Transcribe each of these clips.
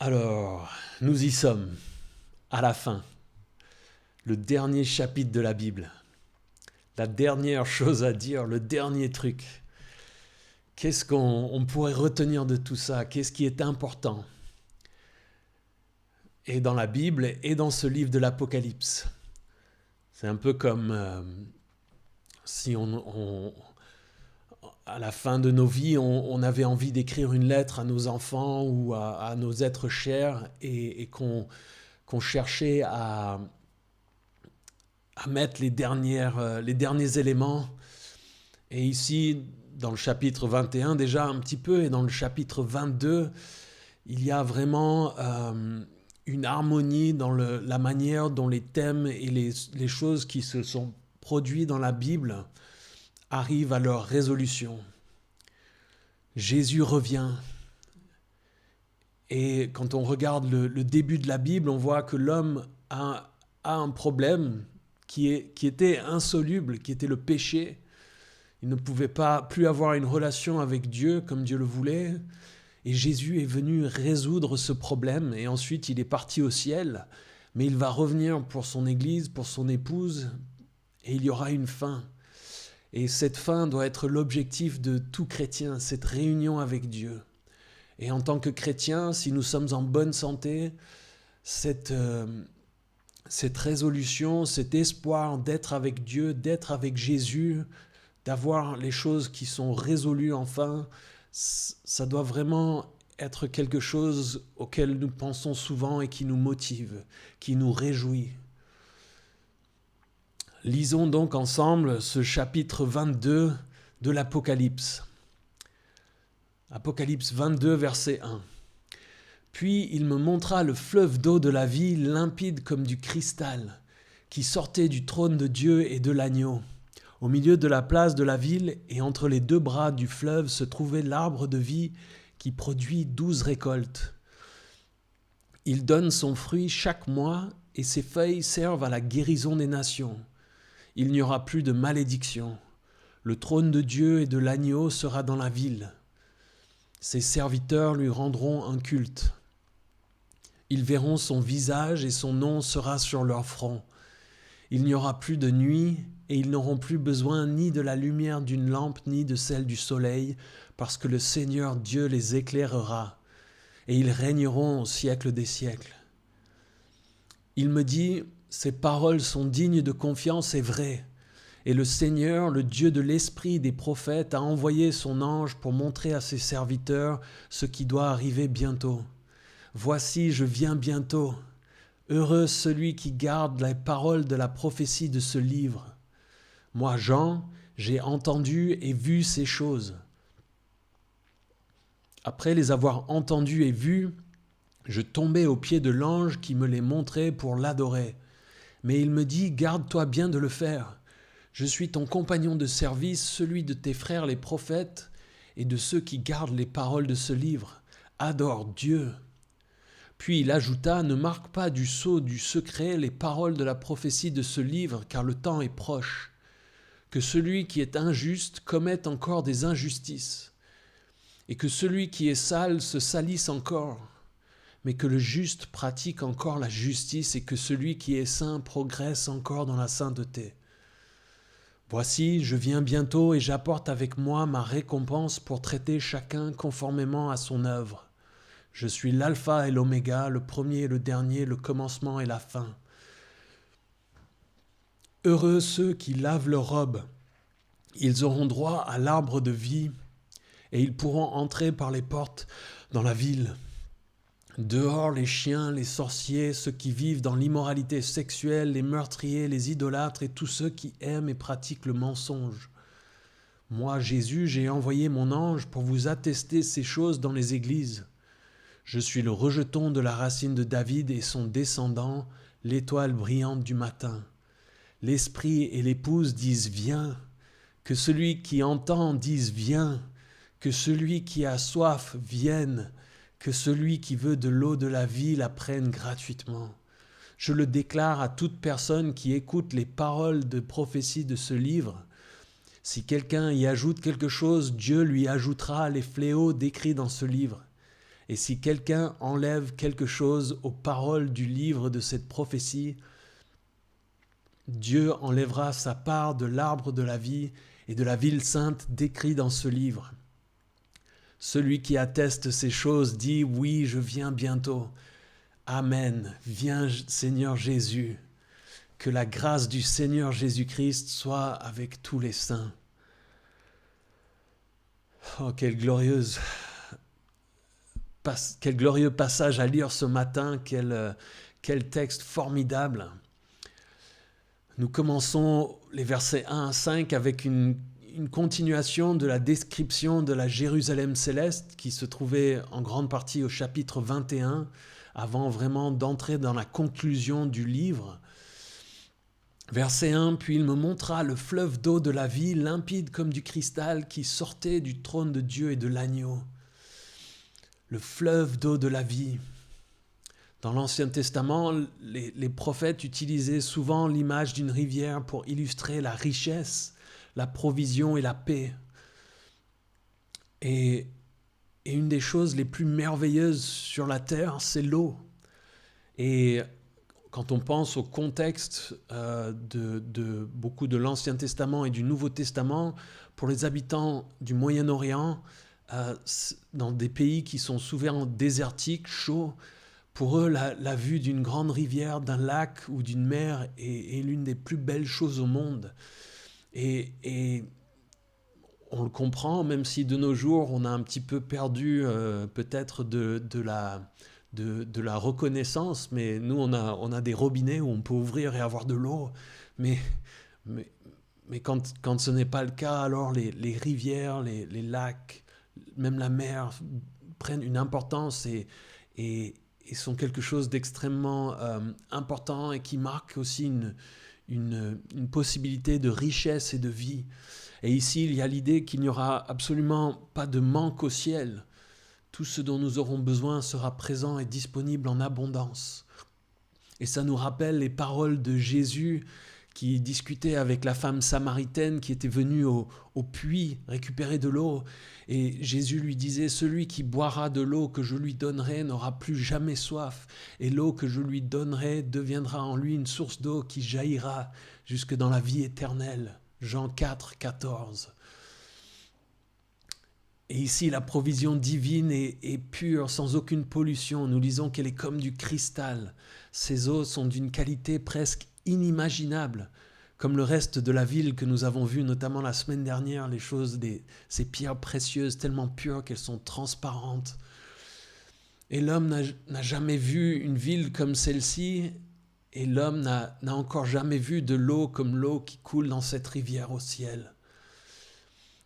Alors, nous y sommes, à la fin, le dernier chapitre de la Bible, la dernière chose à dire, le dernier truc. Qu'est-ce qu'on pourrait retenir de tout ça? Qu'est-ce qui est important? Et dans la Bible et dans ce livre de l'Apocalypse. C'est un peu comme si à la fin de nos vies, on avait envie d'écrire une lettre à nos enfants ou à nos êtres chers et qu'on cherchait à mettre les derniers éléments. Et ici, dans le chapitre 21 déjà un petit peu, et dans le chapitre 22, il y a vraiment une harmonie dans la manière dont les thèmes et les choses qui se sont produits dans la Bible arrivent à leur résolution. Jésus revient. Et quand on regarde le début de la Bible, on voit que l'homme a un problème qui était insoluble, qui était le péché. Il ne pouvait pas plus avoir une relation avec Dieu comme Dieu le voulait. Et Jésus est venu résoudre ce problème. Et ensuite, il est parti au ciel. Mais il va revenir pour son Église, pour son épouse. Et il y aura une fin. Et cette fin doit être l'objectif de tout chrétien, cette réunion avec Dieu. Et en tant que chrétien, si nous sommes en bonne santé, cette résolution, cet espoir d'être avec Dieu, d'être avec Jésus, d'avoir les choses qui sont résolues enfin, ça doit vraiment être quelque chose auquel nous pensons souvent et qui nous motive, qui nous réjouit. Lisons donc ensemble ce chapitre 22 de l'Apocalypse. Apocalypse 22, verset 1. Puis il me montra le fleuve d'eau de la vie, limpide comme du cristal, qui sortait du trône de Dieu et de l'agneau. Au milieu de la place de la ville et entre les deux bras du fleuve se trouvait l'arbre de vie qui produit 12 récoltes. Il donne son fruit chaque mois et ses feuilles servent à la guérison des nations. Il n'y aura plus de malédiction. Le trône de Dieu et de l'agneau sera dans la ville. Ses serviteurs lui rendront un culte. Ils verront son visage et son nom sera sur leur front. Il n'y aura plus de nuit et ils n'auront plus besoin ni de la lumière d'une lampe ni de celle du soleil, parce que le Seigneur Dieu les éclairera et ils régneront au siècle des siècles. Il me dit, ces paroles sont dignes de confiance et vraies. Et le Seigneur, le Dieu de l'esprit des prophètes, a envoyé son ange pour montrer à ses serviteurs ce qui doit arriver bientôt. Voici, je viens bientôt. Heureux celui qui garde les paroles de la prophétie de ce livre. Moi, Jean, j'ai entendu et vu ces choses. Après les avoir entendues et vues, je tombais aux pieds de l'ange qui me les montrait pour l'adorer. Mais il me dit, garde-toi bien de le faire. Je suis ton compagnon de service, celui de tes frères les prophètes et de ceux qui gardent les paroles de ce livre. Adore Dieu. Puis il ajouta, ne marque pas du sceau du secret les paroles de la prophétie de ce livre, car le temps est proche. Que celui qui est injuste commette encore des injustices, et que celui qui est sale se salisse encore, mais que le juste pratique encore la justice, et que celui qui est saint progresse encore dans la sainteté. Voici, je viens bientôt et j'apporte avec moi ma récompense pour traiter chacun conformément à son œuvre. Je suis l'alpha et l'oméga, le premier et le dernier, le commencement et la fin. Heureux ceux qui lavent leurs robes, ils auront droit à l'arbre de vie et ils pourront entrer par les portes dans la ville. Dehors les chiens, les sorciers, ceux qui vivent dans l'immoralité sexuelle, les meurtriers, les idolâtres et tous ceux qui aiment et pratiquent le mensonge. Moi, Jésus, j'ai envoyé mon ange pour vous attester ces choses dans les églises. Je suis le rejeton de la racine de David et son descendant, l'étoile brillante du matin. L'esprit et l'épouse disent « Viens ». Que celui qui entend dise « Viens ». Que celui qui a soif vienne. Que celui qui veut de l'eau de la vie la prenne gratuitement. Je le déclare à toute personne qui écoute les paroles de prophétie de ce livre. Si quelqu'un y ajoute quelque chose, Dieu lui ajoutera les fléaux décrits dans ce livre. Et si quelqu'un enlève quelque chose aux paroles du livre de cette prophétie, Dieu enlèvera sa part de l'arbre de la vie et de la ville sainte décrit dans ce livre. Celui qui atteste ces choses dit « Oui, je viens bientôt. Amen. Viens, Seigneur Jésus. Que la grâce du Seigneur Jésus-Christ soit avec tous les saints. » Oh, quel glorieux passage à lire ce matin, quel texte formidable. Nous commençons les versets 1 à 5 avec une continuation de la description de la Jérusalem céleste qui se trouvait en grande partie au chapitre 21, avant vraiment d'entrer dans la conclusion du livre. Verset 1, « Puis il me montra le fleuve d'eau de la vie, limpide comme du cristal, qui sortait du trône de Dieu et de l'agneau. » Le fleuve d'eau de la vie. Dans l'Ancien Testament, les prophètes utilisaient souvent l'image d'une rivière pour illustrer la richesse, la provision et la paix. Et une des choses les plus merveilleuses sur la terre, c'est l'eau. Et quand on pense au contexte de beaucoup de l'Ancien Testament et du Nouveau Testament, pour les habitants du Moyen-Orient, dans des pays qui sont souvent désertiques, chauds, pour eux, la vue d'une grande rivière, d'un lac ou d'une mer est l'une des plus belles choses au monde. Et on le comprend, même si de nos jours, on a un petit peu perdu peut-être de la reconnaissance, mais nous, on a des robinets où on peut ouvrir et avoir de l'eau. Mais quand ce n'est pas le cas, alors les rivières, les lacs, même la mer prennent une importance et sont quelque chose d'extrêmement important et qui marque aussi une possibilité de richesse et de vie. Et ici, il y a l'idée qu'il n'y aura absolument pas de manque au ciel. Tout ce dont nous aurons besoin sera présent et disponible en abondance. Et ça nous rappelle les paroles de Jésus qui discutait avec la femme samaritaine qui était venue au puits récupérer de l'eau. Et Jésus lui disait « Celui qui boira de l'eau que je lui donnerai n'aura plus jamais soif, et l'eau que je lui donnerai deviendra en lui une source d'eau qui jaillira jusque dans la vie éternelle. » Jean 4, 14. Et ici, la provision divine est pure, sans aucune pollution. Nous lisons qu'elle est comme du cristal. Ces eaux sont d'une qualité presque inimaginable, comme le reste de la ville que nous avons vu, notamment la semaine dernière, ces pierres précieuses tellement pures qu'elles sont transparentes. Et l'homme n'a jamais vu une ville comme celle-ci, et l'homme n'a encore jamais vu de l'eau comme l'eau qui coule dans cette rivière au ciel.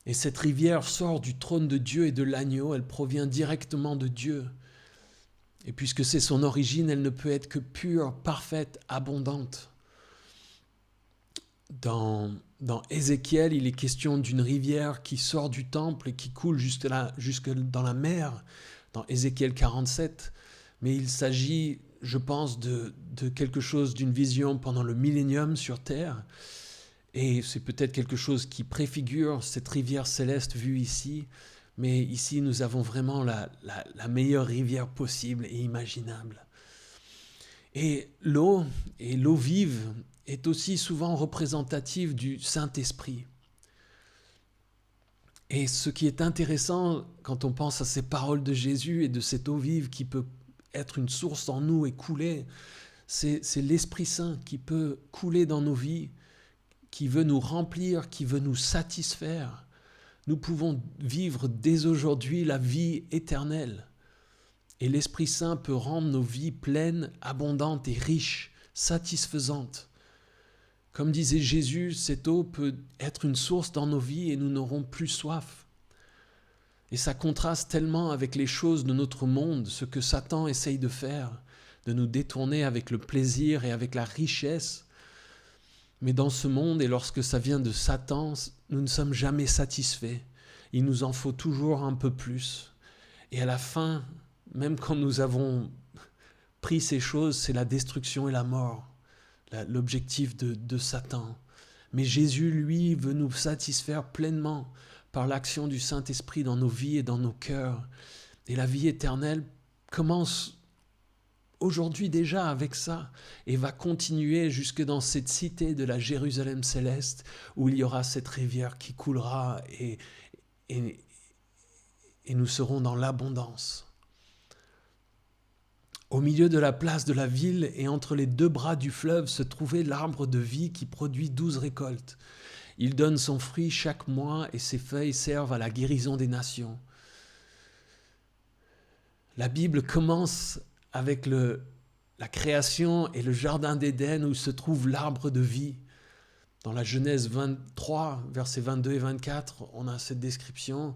Et cette rivière sort du trône de Dieu et de l'agneau, elle provient directement de Dieu. Et puisque c'est son origine, elle ne peut être que pure, parfaite, abondante. Dans Ézéchiel, il est question d'une rivière qui sort du temple et qui coule jusque dans la mer, dans Ézéchiel 47. Mais il s'agit, je pense, de quelque chose, d'une vision pendant le millénium sur terre. Et c'est peut-être quelque chose qui préfigure cette rivière céleste vue ici. Mais ici, nous avons vraiment la meilleure rivière possible et imaginable. Et l'eau vive, est aussi souvent représentative du Saint-Esprit. Et ce qui est intéressant quand on pense à ces paroles de Jésus et de cette eau vive qui peut être une source en nous et couler, c'est l'Esprit Saint qui peut couler dans nos vies, qui veut nous remplir, qui veut nous satisfaire. Nous pouvons vivre dès aujourd'hui la vie éternelle. Et l'Esprit Saint peut rendre nos vies pleines, abondantes et riches, satisfaisantes. Comme disait Jésus, cette eau peut être une source dans nos vies et nous n'aurons plus soif. Et ça contraste tellement avec les choses de notre monde, ce que Satan essaye de faire, de nous détourner avec le plaisir et avec la richesse. Mais dans ce monde, et lorsque ça vient de Satan, nous ne sommes jamais satisfaits. Il nous en faut toujours un peu plus. Et à la fin, même quand nous avons pris ces choses, c'est la destruction et la mort. L'objectif de Satan. Mais Jésus, lui, veut nous satisfaire pleinement par l'action du Saint-Esprit dans nos vies et dans nos cœurs. Et la vie éternelle commence aujourd'hui déjà avec ça et va continuer jusque dans cette cité de la Jérusalem céleste où il y aura cette rivière qui coulera et nous serons dans l'abondance. Au milieu de la place de la ville et entre les deux bras du fleuve se trouvait l'arbre de vie qui produit 12 récoltes. Il donne son fruit chaque mois et ses feuilles servent à la guérison des nations. La Bible commence avec la création et le jardin d'Éden où se trouve l'arbre de vie. Dans la Genèse 23, versets 22 et 24, on a cette description.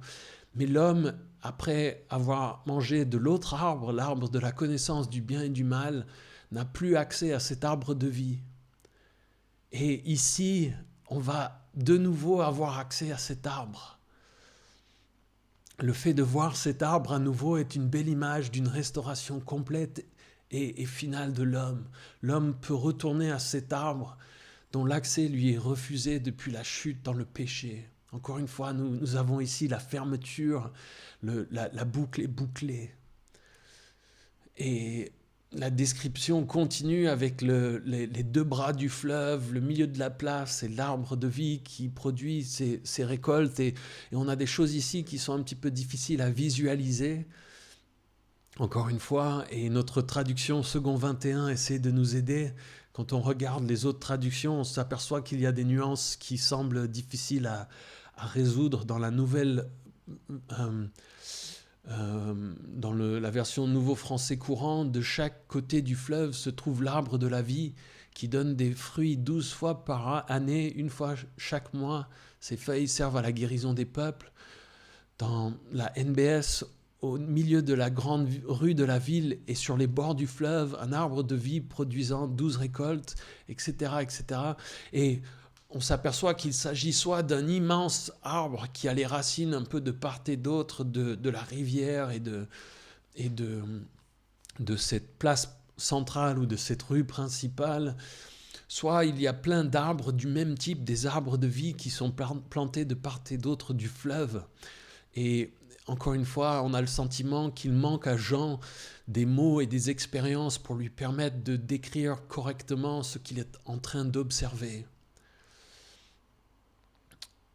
Mais l'homme, après avoir mangé de l'autre arbre, l'arbre de la connaissance du bien et du mal, n'a plus accès à cet arbre de vie. Et ici, on va de nouveau avoir accès à cet arbre. Le fait de voir cet arbre à nouveau est une belle image d'une restauration complète et finale de l'homme. L'homme peut retourner à cet arbre dont l'accès lui est refusé depuis la chute dans le péché. Encore une fois, nous avons ici la fermeture, la boucle est bouclée. Et la description continue avec les deux bras du fleuve, le milieu de la place et l'arbre de vie qui produit ses récoltes. Et on a des choses ici qui sont un petit peu difficiles à visualiser. Encore une fois, et notre traduction Second 21 essaie de nous aider. Quand on regarde les autres traductions, on s'aperçoit qu'il y a des nuances qui semblent difficiles à résoudre dans la nouvelle, dans la version Nouveau Français courant. De chaque côté du fleuve se trouve l'arbre de la vie qui donne des fruits 12 fois par année, une fois chaque mois. Ces feuilles servent à la guérison des peuples. Dans la NBS, au milieu de la grande rue de la ville et sur les bords du fleuve, un arbre de vie produisant 12 récoltes, etc., etc. Et on s'aperçoit qu'il s'agit soit d'un immense arbre qui a les racines un peu de part et d'autre de la rivière et de cette place centrale ou de cette rue principale, soit il y a plein d'arbres du même type, des arbres de vie qui sont plantés de part et d'autre du fleuve. Et encore une fois, on a le sentiment qu'il manque à Jean des mots et des expériences pour lui permettre de décrire correctement ce qu'il est en train d'observer.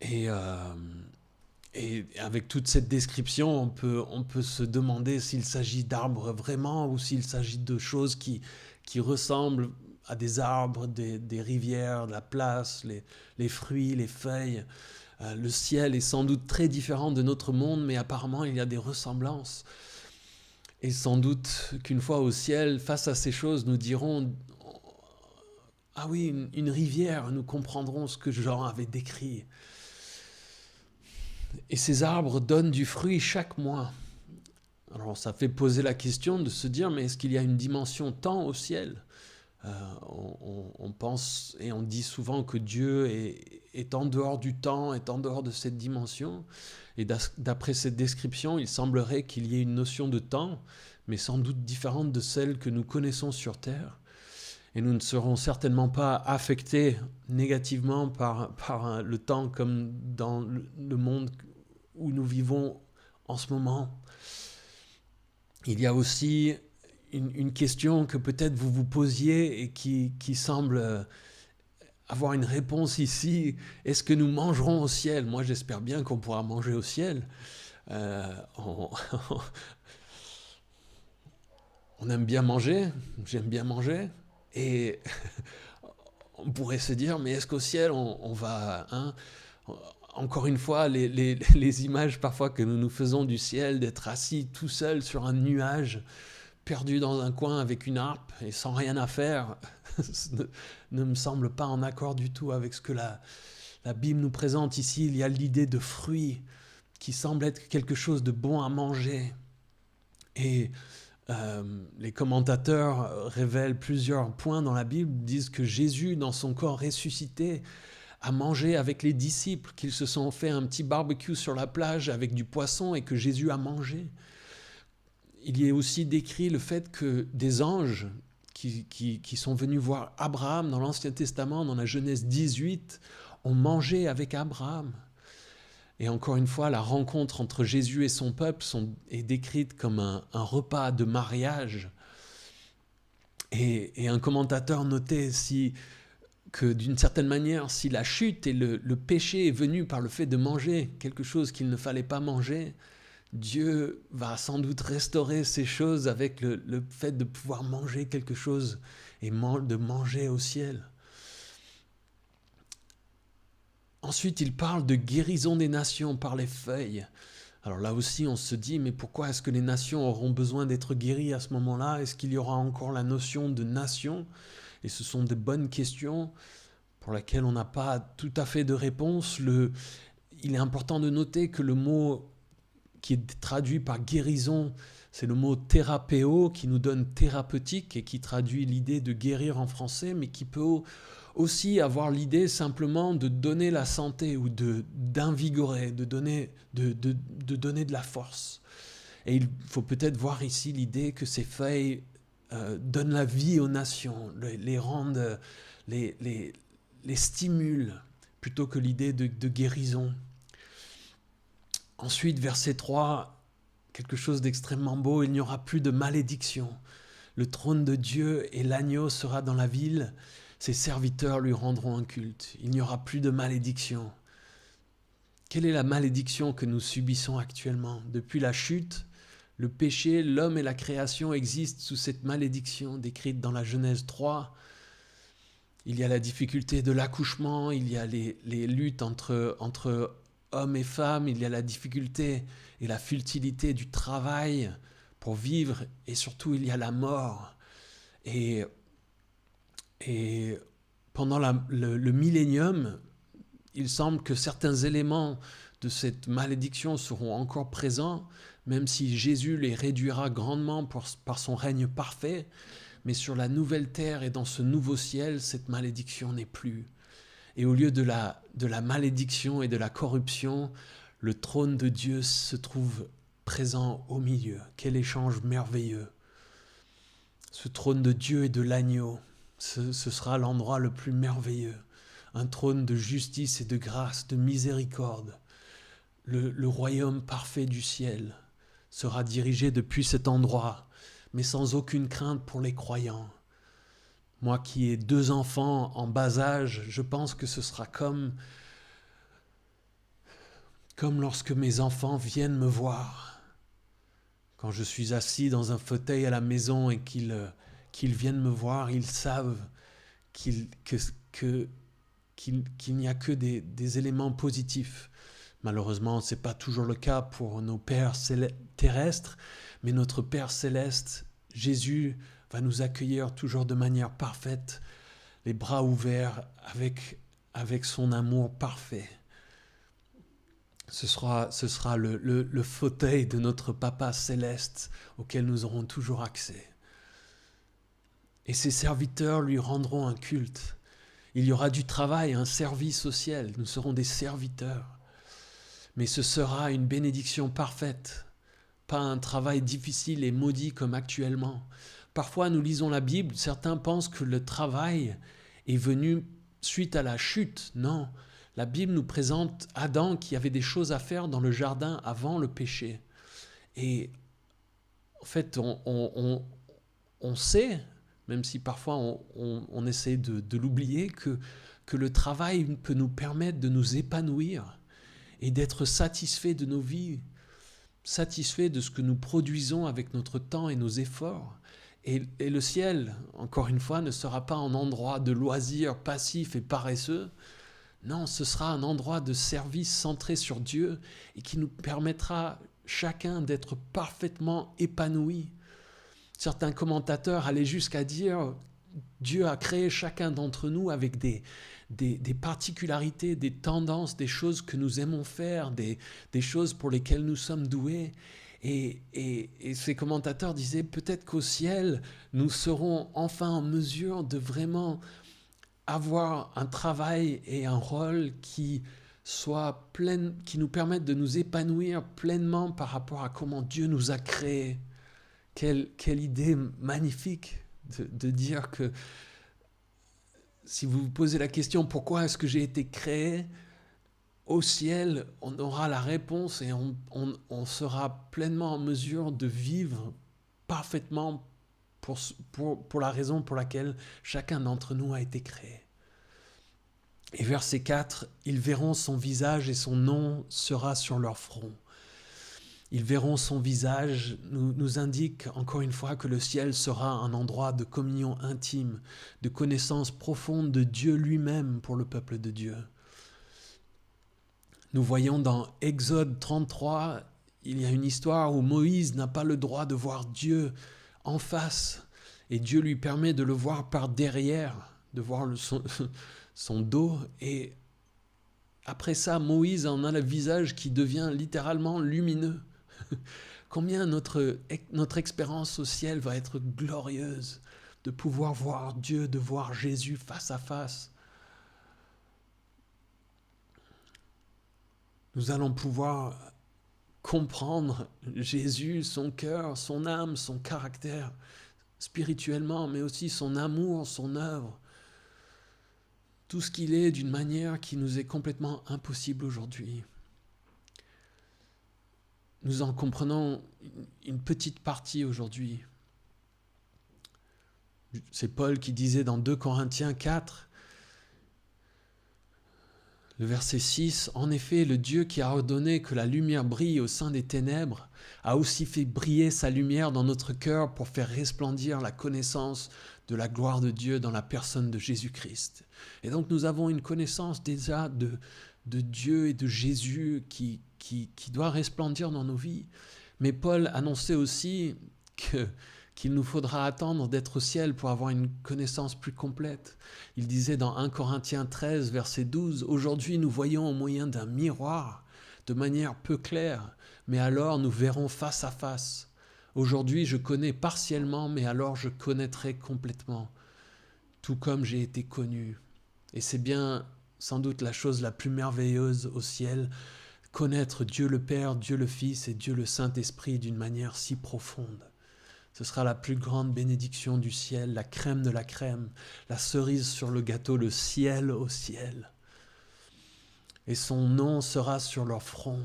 Et avec toute cette description, on peut se demander s'il s'agit d'arbres vraiment ou s'il s'agit de choses qui ressemblent à des arbres, des rivières, la place, les fruits, les feuilles. Le ciel est sans doute très différent de notre monde, mais apparemment il y a des ressemblances. Et sans doute qu'une fois au ciel, face à ces choses, nous dirons « Ah oui, une rivière », nous comprendrons ce que Jean avait décrit. Et ces arbres donnent du fruit chaque mois. Alors ça fait poser la question de se dire « Mais est-ce qu'il y a une dimension temps au ciel ?» On pense et on dit souvent que Dieu est en dehors du temps, est en dehors de cette dimension. Et d'après cette description, il semblerait qu'il y ait une notion de temps, mais sans doute différente de celle que nous connaissons sur Terre. Et nous ne serons certainement pas affectés négativement par le temps comme dans le monde où nous vivons en ce moment. Il y a aussi une question que peut-être vous vous posiez et qui semble avoir une réponse ici. Est-ce que nous mangerons au ciel ? Moi, j'espère bien qu'on pourra manger au ciel. On aime bien manger, j'aime bien manger. Et on pourrait se dire, mais est-ce qu'au ciel, on va... Encore une fois, les images parfois que nous nous faisons du ciel, d'être assis tout seul sur un nuage, perdu dans un coin avec une harpe et sans rien à faire, ne me semble pas en accord du tout avec ce que la Bible nous présente ici. Il y a l'idée de fruit qui semble être quelque chose de bon à manger. Et les commentateurs révèlent plusieurs points dans la Bible, disent que Jésus, dans son corps ressuscité, a mangé avec les disciples, qu'ils se sont fait un petit barbecue sur la plage avec du poisson et que Jésus a mangé. Il y a aussi décrit le fait que des anges qui sont venus voir Abraham dans l'Ancien Testament, dans la Genèse 18, ont mangé avec Abraham. Et encore une fois, la rencontre entre Jésus et son peuple est décrite comme un repas de mariage. Et un commentateur notait que d'une certaine manière, si la chute et le péché est venu par le fait de manger quelque chose qu'il ne fallait pas manger, Dieu va sans doute restaurer ces choses avec le fait de pouvoir manger quelque chose et de manger au ciel. Ensuite, il parle de guérison des nations par les feuilles. Alors là aussi, on se dit, mais pourquoi est-ce que les nations auront besoin d'être guéries à ce moment-là? Est-ce qu'il y aura encore la notion de nation? Et ce sont de bonnes questions pour lesquelles on n'a pas tout à fait de réponse. Il est important de noter que le mot qui est traduit par guérison, c'est le mot thérapéo qui nous donne thérapeutique et qui traduit l'idée de guérir en français, mais qui peut aussi avoir l'idée simplement de donner la santé ou d'invigorer, de donner de la force. Et il faut peut-être voir ici l'idée que ces feuilles donnent la vie aux nations, les rendent, les stimulent, plutôt que l'idée de guérison. Ensuite, verset 3, quelque chose d'extrêmement beau, il n'y aura plus de malédiction. Le trône de Dieu et l'agneau sera dans la ville, ses serviteurs lui rendront un culte. Il n'y aura plus de malédiction. Quelle est la malédiction que nous subissons actuellement? Depuis la chute, le péché, l'homme et la création existent sous cette malédiction décrite dans la Genèse 3. Il y a la difficulté de l'accouchement, il y a les luttes entre hommes et femmes, il y a la difficulté et la futilité du travail pour vivre, et surtout il y a la mort. Et pendant le millénium, il semble que certains éléments de cette malédiction seront encore présents, même si Jésus les réduira grandement par son règne parfait. Mais sur la nouvelle terre et dans ce nouveau ciel, cette malédiction n'est plus. Et au lieu de la malédiction et de la corruption, le trône de Dieu se trouve présent au milieu. Quel échange merveilleux! Ce trône de Dieu et de l'agneau, ce sera l'endroit le plus merveilleux. Un trône de justice et de grâce, de miséricorde. Le royaume parfait du ciel sera dirigé depuis cet endroit, mais sans aucune crainte pour les croyants. Moi qui ai 2 enfants en bas âge, je pense que ce sera comme lorsque mes enfants viennent me voir. Quand je suis assis dans un fauteuil à la maison et qu'ils viennent me voir, ils savent qu'il n'y a que des éléments positifs. Malheureusement, ce n'est pas toujours le cas pour nos pères terrestres, mais notre Père céleste, Jésus, va nous accueillir toujours de manière parfaite, les bras ouverts, avec son amour parfait. Ce sera le fauteuil de notre Papa céleste auquel nous aurons toujours accès. Et ses serviteurs lui rendront un culte. Il y aura du travail, un service au ciel. Nous serons des serviteurs. Mais ce sera une bénédiction parfaite, pas un travail difficile et maudit comme actuellement. Parfois, nous lisons la Bible, certains pensent que le travail est venu suite à la chute. Non, la Bible nous présente Adam qui avait des choses à faire dans le jardin avant le péché. Et en fait, on sait, même si parfois on essaie de l'oublier, que le travail peut nous permettre de nous épanouir et d'être satisfait de nos vies, satisfait de ce que nous produisons avec notre temps et nos efforts. Et le ciel, encore une fois, ne sera pas un endroit de loisirs passifs et paresseux. Non, ce sera un endroit de service centré sur Dieu et qui nous permettra chacun d'être parfaitement épanoui. Certains commentateurs allaient jusqu'à dire Dieu a créé chacun d'entre nous avec des particularités, des tendances, des choses que nous aimons faire, des choses pour lesquelles nous sommes doués. Et ces commentateurs disaient peut-être qu'au ciel, nous serons enfin en mesure de vraiment avoir un travail et un rôle qui nous permettent de nous épanouir pleinement par rapport à comment Dieu nous a créés. Quelle idée magnifique de dire que si vous vous posez la question pourquoi est-ce que j'ai été créé, au ciel, on aura la réponse et on sera pleinement en mesure de vivre parfaitement pour la raison pour laquelle chacun d'entre nous a été créé. Et verset 4, ils verront son visage et son nom sera sur leur front. Ils verront son visage, nous indique encore une fois que le ciel sera un endroit de communion intime, de connaissance profonde de Dieu lui-même pour le peuple de Dieu. Nous voyons dans Exode 33, il y a une histoire où Moïse n'a pas le droit de voir Dieu en face, et Dieu lui permet de le voir par derrière, de voir son dos, et après ça, Moïse en a le visage qui devient littéralement lumineux. Combien notre expérience au ciel va être glorieuse, de pouvoir voir Dieu, de voir Jésus face à face. Nous allons pouvoir comprendre Jésus, son cœur, son âme, son caractère, spirituellement, mais aussi son amour, son œuvre. Tout ce qu'il est d'une manière qui nous est complètement impossible aujourd'hui. Nous en comprenons une petite partie aujourd'hui. C'est Paul qui disait dans 2 Corinthiens 4, le verset 6, « En effet, le Dieu qui a ordonné que la lumière brille au sein des ténèbres a aussi fait briller sa lumière dans notre cœur pour faire resplendir la connaissance de la gloire de Dieu dans la personne de Jésus-Christ. » Et donc nous avons une connaissance déjà de Dieu et de Jésus qui doit resplendir dans nos vies. Mais Paul annonçait aussi qu'il nous faudra attendre d'être au ciel pour avoir une connaissance plus complète. Il disait dans 1 Corinthiens 13, verset 12, « Aujourd'hui nous voyons au moyen d'un miroir, de manière peu claire, mais alors nous verrons face à face. Aujourd'hui je connais partiellement, mais alors je connaîtrai complètement, tout comme j'ai été connu. » Et c'est bien sans doute la chose la plus merveilleuse au ciel, connaître Dieu le Père, Dieu le Fils et Dieu le Saint-Esprit d'une manière si profonde. Ce sera la plus grande bénédiction du ciel, la crème de la crème, la cerise sur le gâteau, le ciel au ciel. Et son nom sera sur leur front.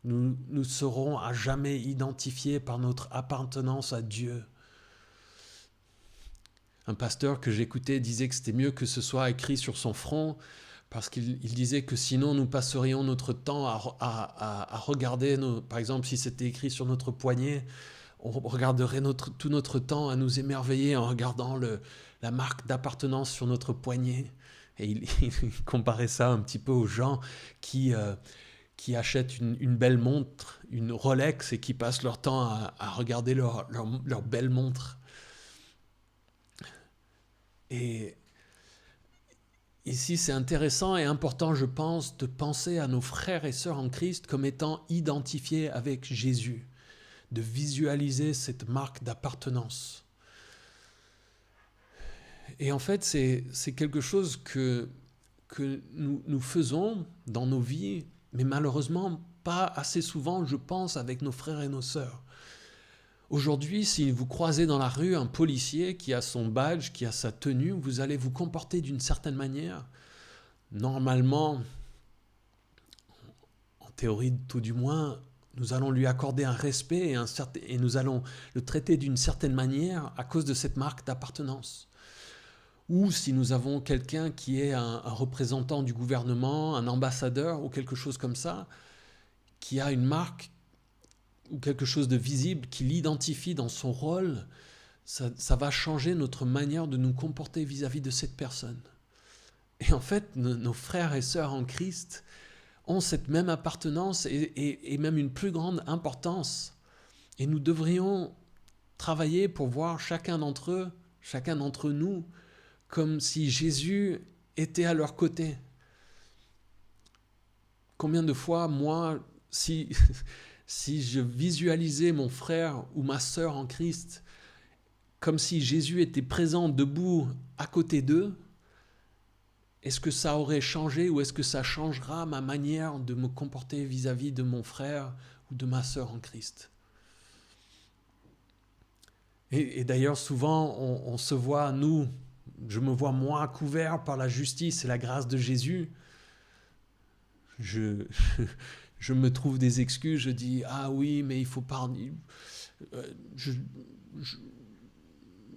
Nous serons à jamais identifiés par notre appartenance à Dieu. Un pasteur que j'écoutais disait que c'était mieux que ce soit écrit sur son front, parce qu'il disait que sinon nous passerions notre temps à regarder, par exemple si c'était écrit sur notre poignet, on regarderait tout notre temps à nous émerveiller en regardant la marque d'appartenance sur notre poignet. Et il comparait ça un petit peu aux gens qui achètent une belle montre, une Rolex, et qui passent leur temps à regarder leur belle montre. Et ici, c'est intéressant et important, je pense, de penser à nos frères et sœurs en Christ comme étant identifiés avec Jésus, de visualiser cette marque d'appartenance. Et en fait, c'est quelque chose que nous faisons dans nos vies, mais malheureusement pas assez souvent, je pense, avec nos frères et nos sœurs. Aujourd'hui, si vous croisez dans la rue un policier qui a son badge, qui a sa tenue, vous allez vous comporter d'une certaine manière. Normalement, en théorie tout du moins, nous allons lui accorder un respect et nous allons le traiter d'une certaine manière à cause de cette marque d'appartenance. Ou si nous avons quelqu'un qui est un représentant du gouvernement, un ambassadeur ou quelque chose comme ça, qui a une marque ou quelque chose de visible qui l'identifie dans son rôle, ça va changer notre manière de nous comporter vis-à-vis de cette personne. Et en fait, nos frères et sœurs en Christ ont cette même appartenance et même une plus grande importance. Et nous devrions travailler pour voir chacun d'entre nous, comme si Jésus était à leur côté. Combien de fois, moi, si je visualisais mon frère ou ma sœur en Christ comme si Jésus était présent debout à côté d'eux, est-ce que ça aurait changé ou est-ce que ça changera ma manière de me comporter vis-à-vis de mon frère ou de ma sœur en Christ? Et d'ailleurs, souvent, on se voit, je me vois moi couvert par la justice et la grâce de Jésus. je, je me trouve des excuses, je dis ah oui mais il faut pardonner. Je, je-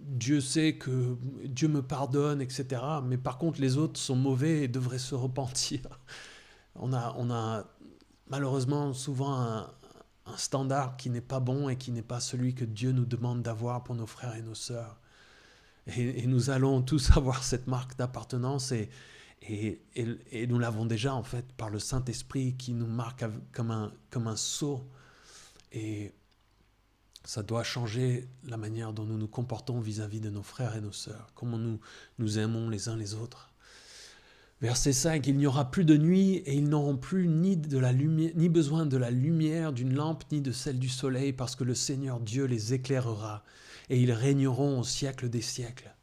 Dieu sait que Dieu me pardonne, etc. Mais par contre les autres sont mauvais et devraient se repentir. On a malheureusement souvent un standard qui n'est pas bon et qui n'est pas celui que Dieu nous demande d'avoir pour nos frères et nos sœurs. Et nous allons tous avoir cette marque d'appartenance et nous l'avons déjà en fait par le Saint-Esprit qui nous marque comme un sceau. Et ça doit changer la manière dont nous nous comportons vis-à-vis de nos frères et nos sœurs, comment nous aimons les uns les autres. Verset 5, il n'y aura plus de nuit et ils n'auront plus ni besoin de la lumière d'une lampe ni de celle du soleil parce que le Seigneur Dieu les éclairera et ils régneront au siècle des siècles.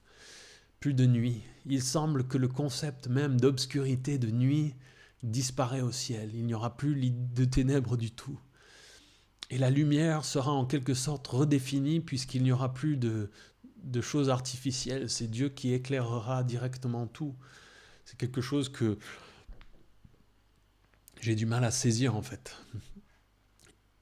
Plus de nuit. Il semble que le concept même d'obscurité, de nuit, disparaît au ciel. Il n'y aura plus de ténèbres du tout. Et la lumière sera en quelque sorte redéfinie puisqu'il n'y aura plus de choses artificielles. C'est Dieu qui éclairera directement tout. C'est quelque chose que j'ai du mal à saisir en fait.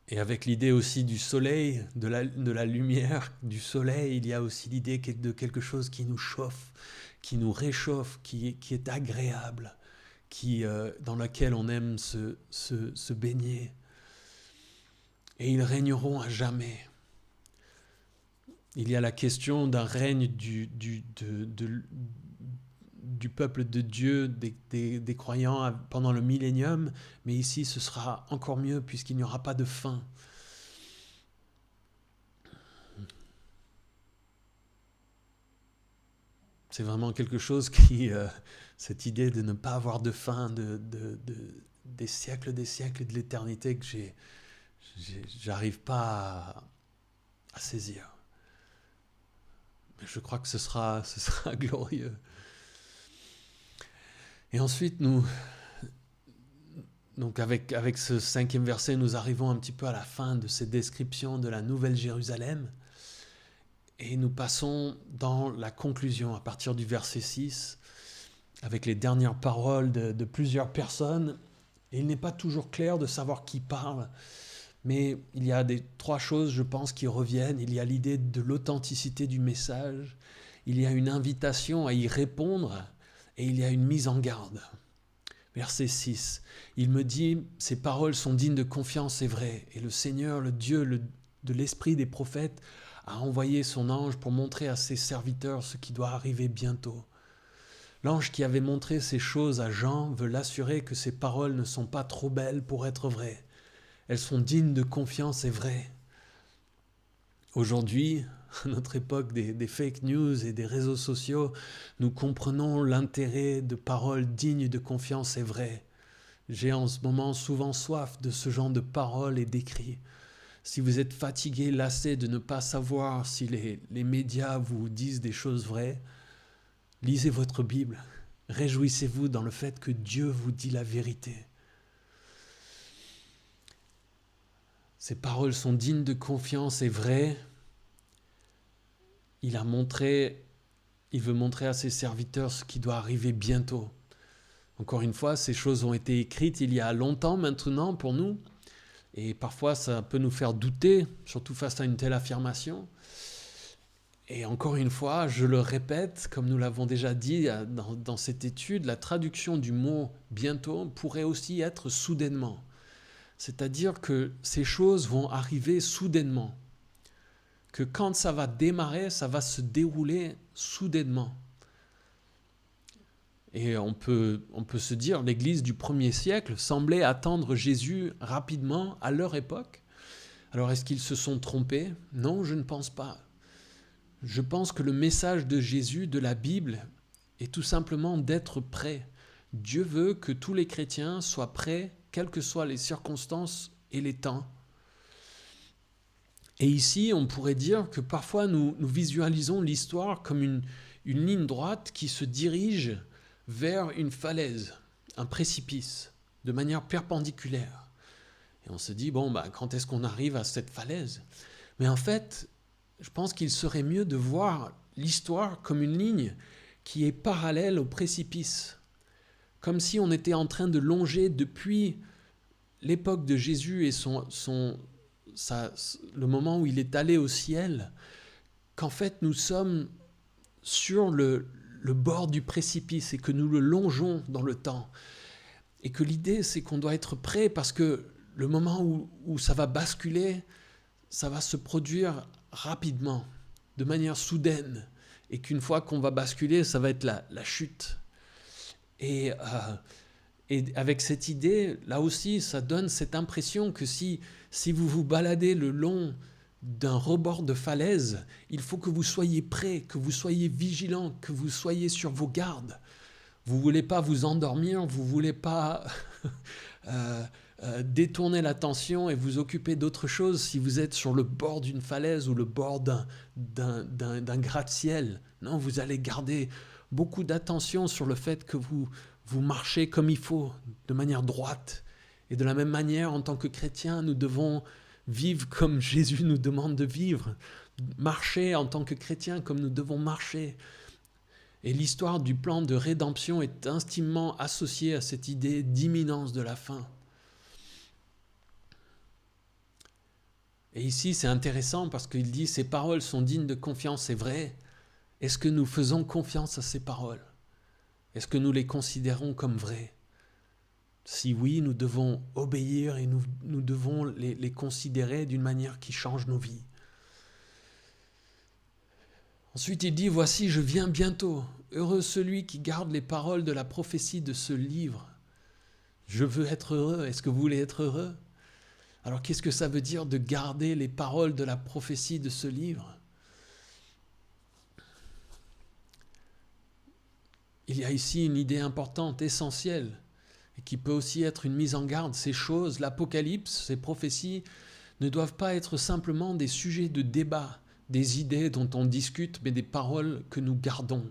Et avec l'idée aussi du soleil, de la lumière, du soleil, il y a aussi l'idée de quelque chose qui nous chauffe, qui nous réchauffe, qui est agréable, dans laquelle on aime se baigner. Et ils régneront à jamais. Il y a la question d'un règne du peuple de Dieu, des croyants pendant le millénium, mais ici ce sera encore mieux puisqu'il n'y aura pas de fin. C'est vraiment quelque chose cette idée de ne pas avoir de fin, des siècles de l'éternité que j'arrive pas à saisir. Mais je crois que ce sera glorieux. Et ensuite, donc avec ce 5e verset, nous arrivons un petit peu à la fin de cette description de la Nouvelle Jérusalem. Et nous passons dans la conclusion, à partir du verset 6, avec les dernières paroles de plusieurs personnes. Et il n'est pas toujours clair de savoir qui parle, mais il y a 3 choses, je pense, qui reviennent. Il y a l'idée de l'authenticité du message, il y a une invitation à y répondre, et il y a une mise en garde. Verset 6, il me dit, ces paroles sont dignes de confiance et vraies, et le Seigneur, le Dieu de l'esprit des prophètes, a envoyé son ange pour montrer à ses serviteurs ce qui doit arriver bientôt. L'ange qui avait montré ces choses à Jean veut l'assurer que ces paroles ne sont pas trop belles pour être vraies. Elles sont dignes de confiance et vraies. Aujourd'hui, à notre époque des fake news et des réseaux sociaux, nous comprenons l'intérêt de paroles dignes de confiance et vraies. J'ai en ce moment souvent soif de ce genre de paroles et d'écrits. Si vous êtes fatigué, lassé de ne pas savoir si les médias vous disent des choses vraies, lisez votre Bible. Réjouissez-vous dans le fait que Dieu vous dit la vérité. Ces paroles sont dignes de confiance et vraies. Il veut montrer à ses serviteurs ce qui doit arriver bientôt. Encore une fois, ces choses ont été écrites il y a longtemps maintenant pour nous. Et parfois, ça peut nous faire douter, surtout face à une telle affirmation. Et encore une fois, je le répète, comme nous l'avons déjà dit dans cette étude, la traduction du mot « bientôt » pourrait aussi être « soudainement ». C'est-à-dire que ces choses vont arriver soudainement. Que quand ça va démarrer, ça va se dérouler soudainement. Et on peut se dire, l'Église du 1er siècle semblait attendre Jésus rapidement à leur époque. Alors est-ce qu'ils se sont trompés ? Non, je ne pense pas. Je pense que le message de Jésus, de la Bible, est tout simplement d'être prêt. Dieu veut que tous les chrétiens soient prêts, quelles que soient les circonstances et les temps. Et ici, on pourrait dire que parfois nous visualisons l'histoire comme une ligne droite qui se dirige vers une falaise, un précipice, de manière perpendiculaire. Et on se dit, quand est-ce qu'on arrive à cette falaise ? Mais en fait, je pense qu'il serait mieux de voir l'histoire comme une ligne qui est parallèle au précipice. comme si on était en train de longer depuis l'époque de Jésus et le moment où il est allé au ciel, qu'en fait nous sommes sur le bord du précipice et que nous le longeons dans le temps. Et que l'idée, c'est qu'on doit être prêt parce que le moment où ça va basculer, ça va se produire rapidement, de manière soudaine. Et qu'une fois qu'on va basculer, ça va être la chute. Et avec cette idée, là aussi, ça donne cette impression que si vous vous baladez le long d'un rebord de falaise, il faut que vous soyez prêts, que vous soyez vigilants, que vous soyez sur vos gardes. Vous ne voulez pas vous endormir, vous ne voulez pas détourner l'attention et vous occuper d'autre chose si vous êtes sur le bord d'une falaise ou le bord d'un gratte-ciel. Non, vous allez garder beaucoup d'attention sur le fait que vous marchez comme il faut, de manière droite. Et de la même manière, en tant que chrétiens, nous devons vivre comme Jésus nous demande de vivre. Marcher en tant que chrétiens comme nous devons marcher. Et l'histoire du plan de rédemption est intimement associée à cette idée d'imminence de la fin. Et ici, c'est intéressant parce qu'il dit « Ces paroles sont dignes de confiance, c'est vrai. » Est-ce que nous faisons confiance à ces paroles? Est-ce que nous les considérons comme vraies? Si oui, nous devons obéir et nous devons les considérer d'une manière qui change nos vies. Ensuite, il dit « Voici, je viens bientôt. Heureux celui qui garde les paroles de la prophétie de ce livre. » Je veux être heureux. Est-ce que vous voulez être heureux? Alors, qu'est-ce que ça veut dire de garder les paroles de la prophétie de ce livre? Il y a ici une idée importante, essentielle, et qui peut aussi être une mise en garde. Ces choses, l'Apocalypse, ces prophéties, ne doivent pas être simplement des sujets de débat, des idées dont on discute, mais des paroles que nous gardons.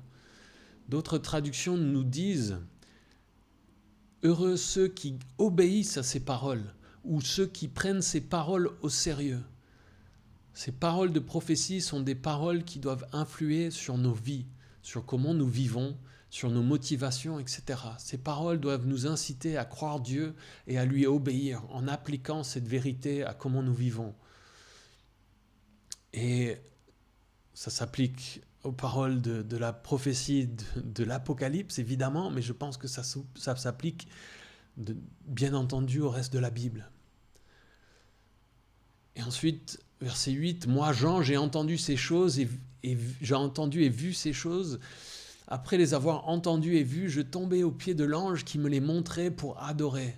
D'autres traductions nous disent « Heureux ceux qui obéissent à ces paroles » ou ceux qui prennent ces paroles au sérieux. Ces paroles de prophétie sont des paroles qui doivent influer sur nos vies, sur comment nous vivons, sur nos motivations, etc. Ces paroles doivent nous inciter à croire Dieu et à lui obéir en appliquant cette vérité à comment nous vivons. Et ça s'applique aux paroles de la prophétie de l'Apocalypse, évidemment, mais je pense que ça s'applique bien entendu au reste de la Bible. Et ensuite, verset 8, « Moi, Jean, j'ai entendu ces choses et j'ai entendu et vu ces choses. Après les avoir entendues et vues, je tombais aux pieds de l'ange qui me les montrait pour adorer. »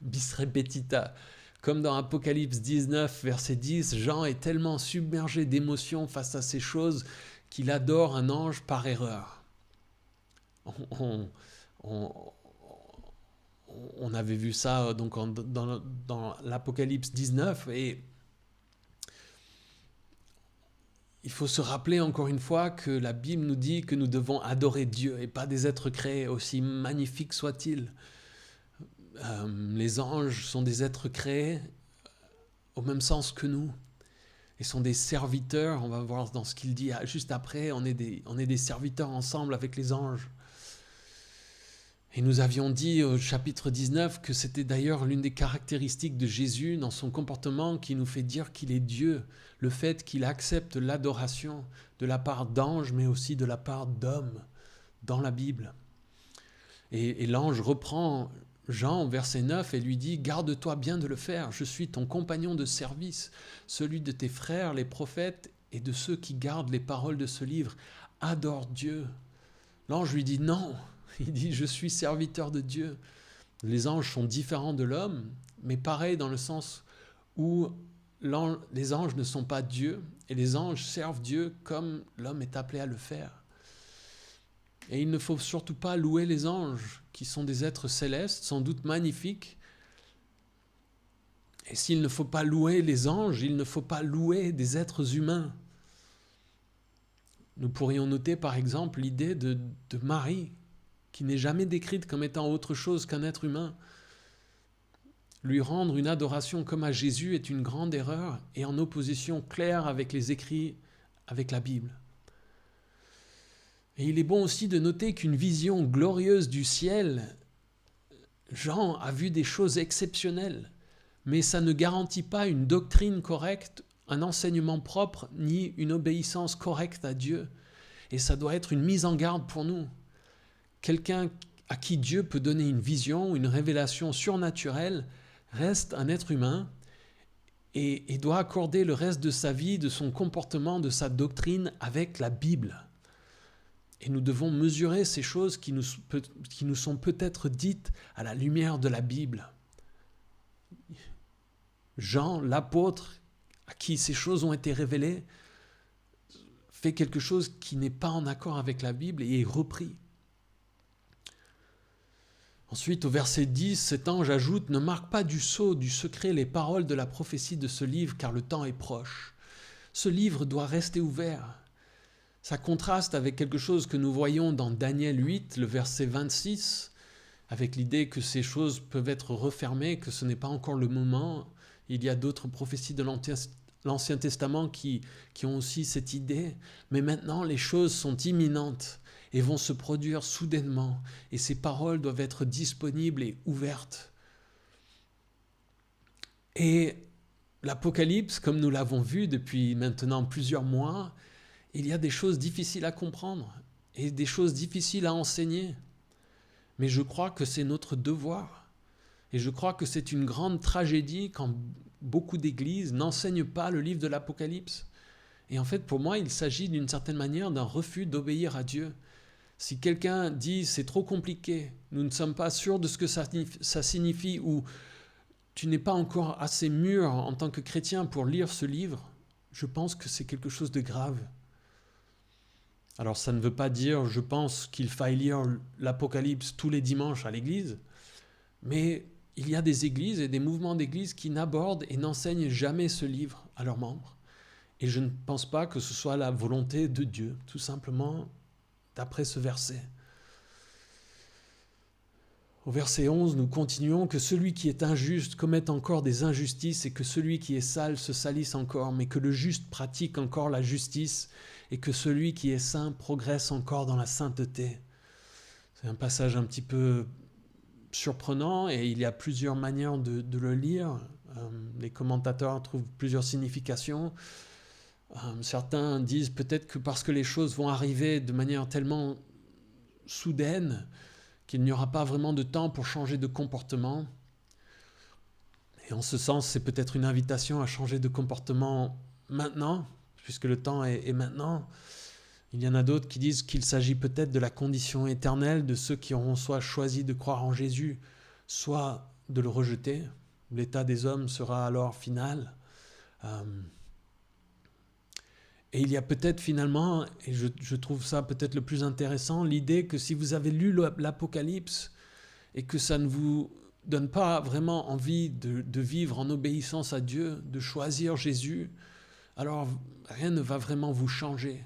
Bis repetita. Comme dans Apocalypse 19, verset 10, Jean est tellement submergé d'émotions face à ces choses qu'il adore un ange par erreur. On avait vu ça donc dans l'Apocalypse 19 et il faut se rappeler encore une fois que la Bible nous dit que nous devons adorer Dieu et pas des êtres créés, aussi magnifiques soient-ils. Les anges sont des êtres créés au même sens que nous et sont des serviteurs. On va voir dans ce qu'il dit juste après, on est des serviteurs ensemble avec les anges. Et nous avions dit au chapitre 19 que c'était d'ailleurs l'une des caractéristiques de Jésus dans son comportement qui nous fait dire qu'il est Dieu, le fait qu'il accepte l'adoration de la part d'anges mais aussi de la part d'hommes dans la Bible. Et l'ange reprend Jean, verset 9, et lui dit « Garde-toi bien de le faire, je suis ton compagnon de service, celui de tes frères, les prophètes, et de ceux qui gardent les paroles de ce livre. Adore Dieu. » L'ange lui dit « Non !» Il dit « Je suis serviteur de Dieu. » Les anges sont différents de l'homme, mais pareil dans le sens où les anges ne sont pas Dieu, et les anges servent Dieu comme l'homme est appelé à le faire. Et il ne faut surtout pas louer les anges, qui sont des êtres célestes, sans doute magnifiques. Et s'il ne faut pas louer les anges, il ne faut pas louer des êtres humains. Nous pourrions noter par exemple l'idée de Marie, qui n'est jamais décrite comme étant autre chose qu'un être humain. Lui rendre une adoration comme à Jésus est une grande erreur et en opposition claire avec les écrits, avec la Bible. Et il est bon aussi de noter qu'une vision glorieuse du ciel, Jean a vu des choses exceptionnelles, mais ça ne garantit pas une doctrine correcte, un enseignement propre, ni une obéissance correcte à Dieu. Et ça doit être une mise en garde pour nous. Quelqu'un à qui Dieu peut donner une vision, une révélation surnaturelle, reste un être humain et doit accorder le reste de sa vie, de son comportement, de sa doctrine avec la Bible. Et nous devons mesurer ces choses qui nous sont peut-être dites à la lumière de la Bible. Jean, l'apôtre, à qui ces choses ont été révélées, fait quelque chose qui n'est pas en accord avec la Bible et est repris. Ensuite, au verset 10, cet ange ajoute « Ne marque pas du sceau, du secret, les paroles de la prophétie de ce livre, car le temps est proche. » Ce livre doit rester ouvert. Ça contraste avec quelque chose que nous voyons dans Daniel 8, le verset 26, avec l'idée que ces choses peuvent être refermées, que ce n'est pas encore le moment. Il y a d'autres prophéties de l'Ancien Testament qui ont aussi cette idée. Mais maintenant, les choses sont imminentes et vont se produire soudainement. Et ces paroles doivent être disponibles et ouvertes. Et l'Apocalypse, comme nous l'avons vu depuis maintenant plusieurs mois, il y a des choses difficiles à comprendre et des choses difficiles à enseigner. Mais je crois que c'est notre devoir. Et je crois que c'est une grande tragédie quand beaucoup d'églises n'enseignent pas le livre de l'Apocalypse. Et en fait, pour moi, il s'agit d'une certaine manière d'un refus d'obéir à Dieu. Si quelqu'un dit « c'est trop compliqué, nous ne sommes pas sûrs de ce que ça signifie » ou « tu n'es pas encore assez mûr en tant que chrétien pour lire ce livre », je pense que c'est quelque chose de grave. Alors ça ne veut pas dire, je pense, qu'il faille lire l'Apocalypse tous les dimanches à l'église, mais il y a des églises et des mouvements d'église qui n'abordent et n'enseignent jamais ce livre à leurs membres. Et je ne pense pas que ce soit la volonté de Dieu, tout simplement d'après ce verset. Au verset 11, nous continuons que celui qui est injuste commette encore des injustices et que celui qui est sale se salisse encore, mais que le juste pratique encore la justice et que celui qui est saint progresse encore dans la sainteté. C'est un passage un petit peu surprenant et il y a plusieurs manières de le lire. Les commentateurs trouvent plusieurs significations. Certains disent peut-être que parce que les choses vont arriver de manière tellement soudaine qu'il n'y aura pas vraiment de temps pour changer de comportement. Et en ce sens, c'est peut-être une invitation à changer de comportement maintenant, puisque le temps est maintenant. Il y en a d'autres qui disent qu'il s'agit peut-être de la condition éternelle de ceux qui auront soit choisi de croire en Jésus, soit de le rejeter. L'état des hommes sera alors final. Et il y a peut-être finalement, et je trouve ça peut-être le plus intéressant, l'idée que si vous avez lu l'Apocalypse et que ça ne vous donne pas vraiment envie de vivre en obéissance à Dieu, de choisir Jésus, alors rien ne va vraiment vous changer.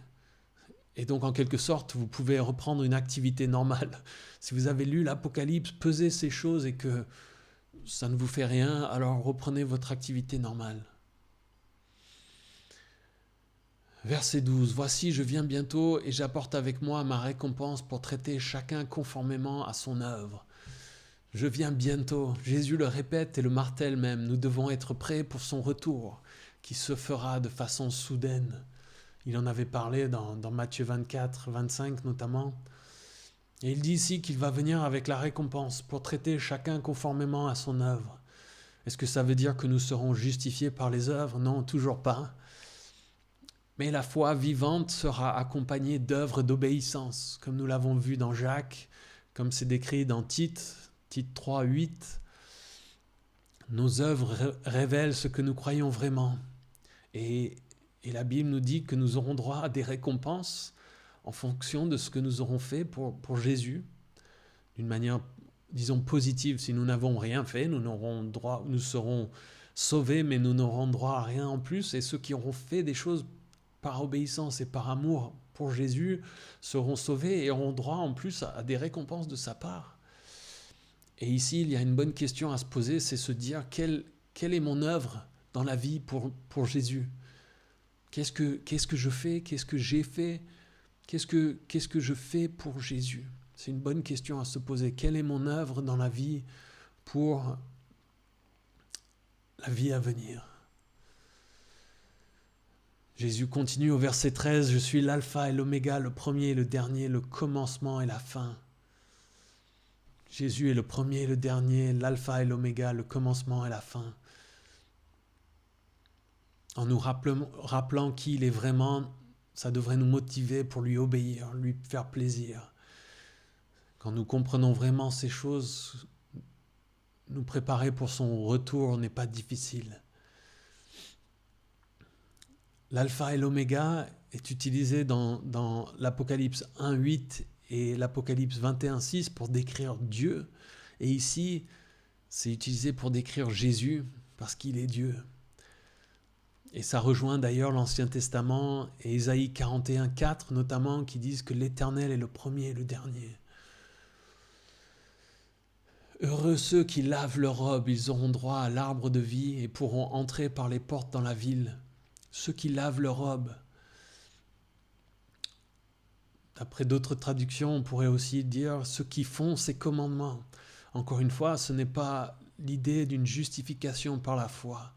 Et donc en quelque sorte, vous pouvez reprendre une activité normale. Si vous avez lu l'Apocalypse, pesez ces choses et que ça ne vous fait rien, alors reprenez votre activité normale. Verset 12. « Voici, je viens bientôt et j'apporte avec moi ma récompense pour traiter chacun conformément à son œuvre. » Je viens bientôt. Jésus le répète et le martèle même. Nous devons être prêts pour son retour, qui se fera de façon soudaine. Il en avait parlé dans Matthieu 24, 25 notamment. Et il dit ici qu'il va venir avec la récompense pour traiter chacun conformément à son œuvre. Est-ce que ça veut dire que nous serons justifiés par les œuvres ? Non, toujours pas. Mais la foi vivante sera accompagnée d'œuvres d'obéissance, comme nous l'avons vu dans Jacques, comme c'est décrit dans Tite 3, 8. Nos œuvres révèlent ce que nous croyons vraiment. Et la Bible nous dit que nous aurons droit à des récompenses en fonction de ce que nous aurons fait pour Jésus, d'une manière, disons, positive. Si nous n'avons rien fait, nous serons sauvés, mais nous n'aurons droit à rien en plus. Et ceux qui auront fait des choses par obéissance et par amour pour Jésus seront sauvés et auront droit en plus à des récompenses de sa part. Et ici, il y a une bonne question à se poser, c'est se dire quelle est mon œuvre dans la vie pour Jésus ? Qu'est-ce que je fais ? Qu'est-ce que j'ai fait ? Qu'est-ce que je fais pour Jésus? C'est une bonne question à se poser. Quelle est mon œuvre dans la vie pour la vie à venir? Jésus continue au verset 13, « Je suis l'alpha et l'oméga, le premier et le dernier, le commencement et la fin. » Jésus est le premier et le dernier, l'alpha et l'oméga, le commencement et la fin. En nous rappelant qui il est vraiment, ça devrait nous motiver pour lui obéir, lui faire plaisir. Quand nous comprenons vraiment ces choses, nous préparer pour son retour n'est pas difficile. L'alpha et l'oméga est utilisé dans l'Apocalypse 1.8 et l'Apocalypse 21.6 pour décrire Dieu. Et ici, c'est utilisé pour décrire Jésus parce qu'il est Dieu. Et ça rejoint d'ailleurs l'Ancien Testament et Ésaïe 41.4 notamment qui disent que l'Éternel est le premier et le dernier. Heureux ceux qui lavent leurs robes, ils auront droit à l'arbre de vie et pourront entrer par les portes dans la ville. Ceux qui lavent leurs robes. D'après d'autres traductions, on pourrait aussi dire ceux qui font ses commandements. Encore une fois, ce n'est pas l'idée d'une justification par la foi.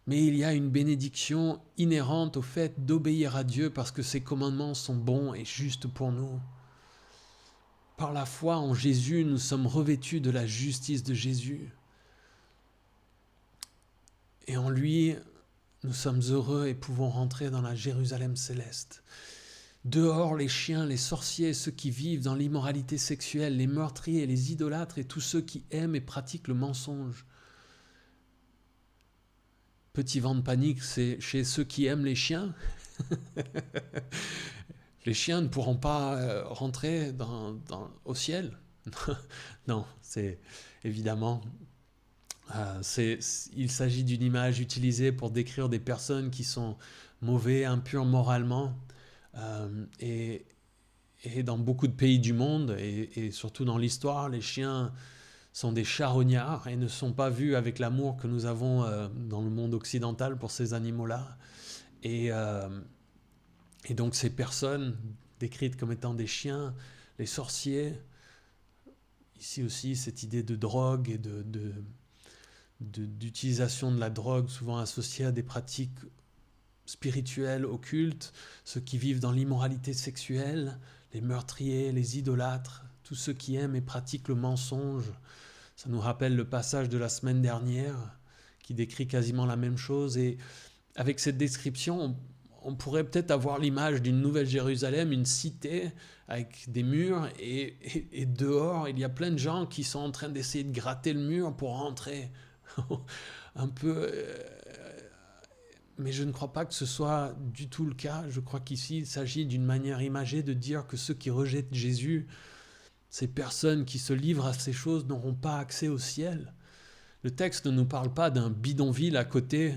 Mais il y a une bénédiction inhérente au fait d'obéir à Dieu parce que ses commandements sont bons et justes pour nous. Par la foi en Jésus, nous sommes revêtus de la justice de Jésus. Et en lui, nous sommes heureux et pouvons rentrer dans la Jérusalem céleste. Dehors, les chiens, les sorciers, ceux qui vivent dans l'immoralité sexuelle, les meurtriers, les idolâtres et tous ceux qui aiment et pratiquent le mensonge. Petit vent de panique, c'est chez ceux qui aiment les chiens. Les chiens ne pourront pas rentrer au ciel. Non, c'est évidemment... il s'agit d'une image utilisée pour décrire des personnes qui sont mauvais, impures moralement. Et dans beaucoup de pays du monde, et surtout dans l'histoire, les chiens sont des charognards et ne sont pas vus avec l'amour que nous avons dans le monde occidental pour ces animaux-là. Et donc ces personnes décrites comme étant des chiens, les sorciers, ici aussi cette idée de drogue et d'utilisation de la drogue souvent associée à des pratiques spirituelles, occultes, ceux qui vivent dans l'immoralité sexuelle, les meurtriers, les idolâtres, tous ceux qui aiment et pratiquent le mensonge. Ça nous rappelle le passage de la semaine dernière qui décrit quasiment la même chose. Et avec cette description, on pourrait peut-être avoir l'image d'une nouvelle Jérusalem, une cité avec des murs et dehors, il y a plein de gens qui sont en train d'essayer de gratter le mur pour rentrer. Un peu... mais je ne crois pas que ce soit du tout le cas. Je crois qu'ici, il s'agit d'une manière imagée de dire que ceux qui rejettent Jésus, ces personnes qui se livrent à ces choses n'auront pas accès au ciel. Le texte ne nous parle pas d'un bidonville à côté.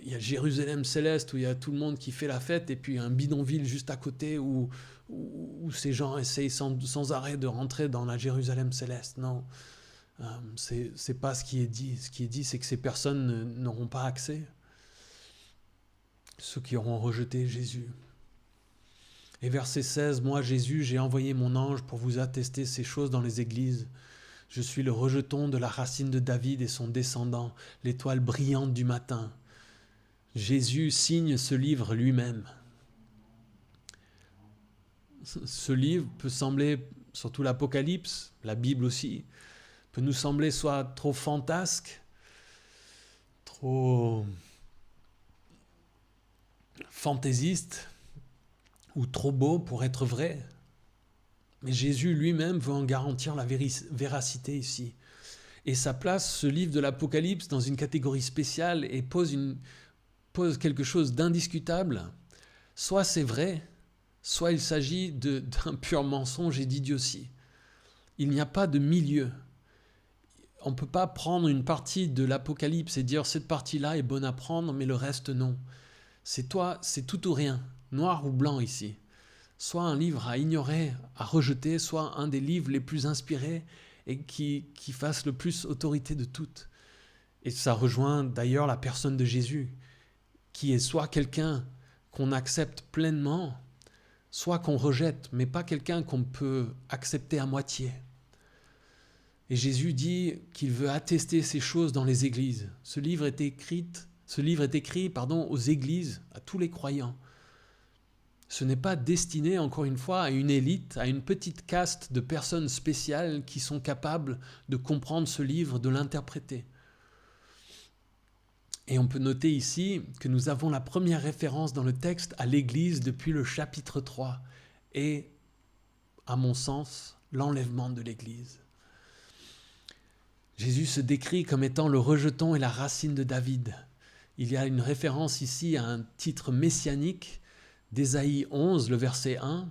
Il y a Jérusalem céleste où il y a tout le monde qui fait la fête et puis un bidonville juste à côté où ces gens essayent sans arrêt de rentrer dans la Jérusalem céleste. Non, c'est pas ce qui est dit. Ce qui est dit, c'est que ces personnes n'auront pas accès. Ceux qui auront rejeté Jésus. Et verset 16, « Moi, Jésus, j'ai envoyé mon ange pour vous attester ces choses dans les églises. Je suis le rejeton de la racine de David et son descendant, l'étoile brillante du matin. » Jésus signe ce livre lui-même. Ce livre peut sembler, surtout l'Apocalypse, la Bible aussi, peut nous sembler soit trop fantasque, trop fantaisiste, ou trop beau pour être vrai. Mais Jésus lui-même veut en garantir la véracité ici. Et ça place ce livre de l'Apocalypse dans une catégorie spéciale et pose quelque chose d'indiscutable. Soit c'est vrai, soit il s'agit d'un pur mensonge et d'idiotie. Il n'y a pas de milieu. On ne peut pas prendre une partie de l'Apocalypse et dire cette partie-là est bonne à prendre, mais le reste non. C'est tout ou rien, noir ou blanc ici. Soit un livre à ignorer, à rejeter, soit un des livres les plus inspirés et qui fasse le plus autorité de toutes. Et ça rejoint d'ailleurs la personne de Jésus, qui est soit quelqu'un qu'on accepte pleinement, soit qu'on rejette, mais pas quelqu'un qu'on peut accepter à moitié. Et Jésus dit qu'il veut attester ces choses dans les églises. Ce livre est écrit aux églises, à tous les croyants. Ce n'est pas destiné, encore une fois, à une élite, à une petite caste de personnes spéciales qui sont capables de comprendre ce livre, de l'interpréter. Et on peut noter ici que nous avons la première référence dans le texte à l'Église depuis le chapitre 3 et, à mon sens, l'enlèvement de l'Église. Jésus se décrit comme étant le rejeton et la racine de David. Il y a une référence ici à un titre messianique d'Ésaïe 11, le verset 1.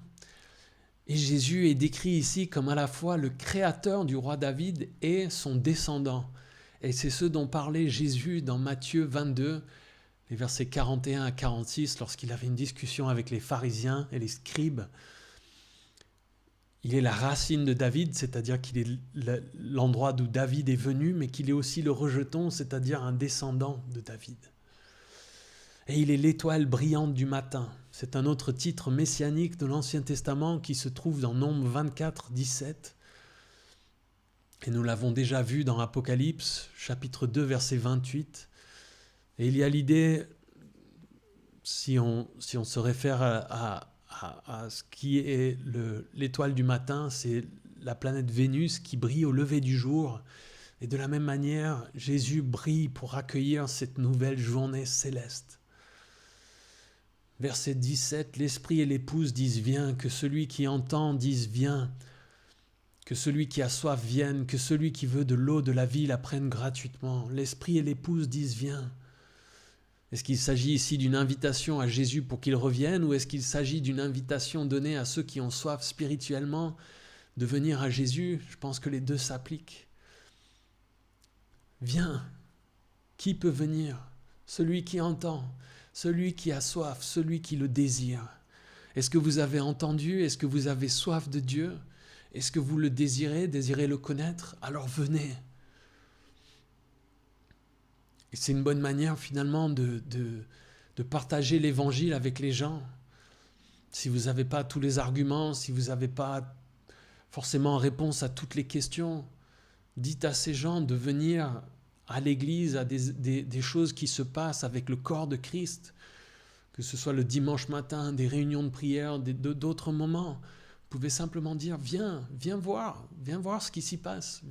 Et Jésus est décrit ici comme à la fois le créateur du roi David et son descendant. Et c'est ce dont parlait Jésus dans Matthieu 22, les versets 41 à 46, lorsqu'il avait une discussion avec les pharisiens et les scribes. Il est la racine de David, c'est-à-dire qu'il est l'endroit d'où David est venu, mais qu'il est aussi le rejeton, c'est-à-dire un descendant de David. Et il est l'étoile brillante du matin. C'est un autre titre messianique de l'Ancien Testament qui se trouve dans Nombre 24, 17. Et nous l'avons déjà vu dans Apocalypse, chapitre 2, verset 28. Et il y a l'idée, si on se réfère à ce qui est l'étoile du matin, c'est la planète Vénus qui brille au lever du jour. Et de la même manière, Jésus brille pour accueillir cette nouvelle journée céleste. Verset 17, l'Esprit et l'épouse disent « Viens », que celui qui entend dise « Viens », que celui qui a soif vienne, que celui qui veut de l'eau de la vie la prenne gratuitement. L'Esprit et l'épouse disent « Viens ». Est-ce qu'il s'agit ici d'une invitation à Jésus pour qu'il revienne, ou est-ce qu'il s'agit d'une invitation donnée à ceux qui ont soif spirituellement de venir à Jésus? Je pense que les deux s'appliquent. Viens. Qui peut venir? Celui qui entend, celui qui a soif, celui qui le désire. Est-ce que vous avez entendu? Est-ce que vous avez soif de Dieu? Est-ce que vous le désirez le connaître? Alors venez. Et c'est une bonne manière finalement de partager l'évangile avec les gens. Si vous n'avez pas tous les arguments, si vous n'avez pas forcément réponse à toutes les questions, dites à ces gens de venir à l'église, à des choses qui se passent avec le corps de Christ, que ce soit le dimanche matin, des réunions de prière, d'autres moments. Vous pouvez simplement dire, viens voir ce qui s'y passe.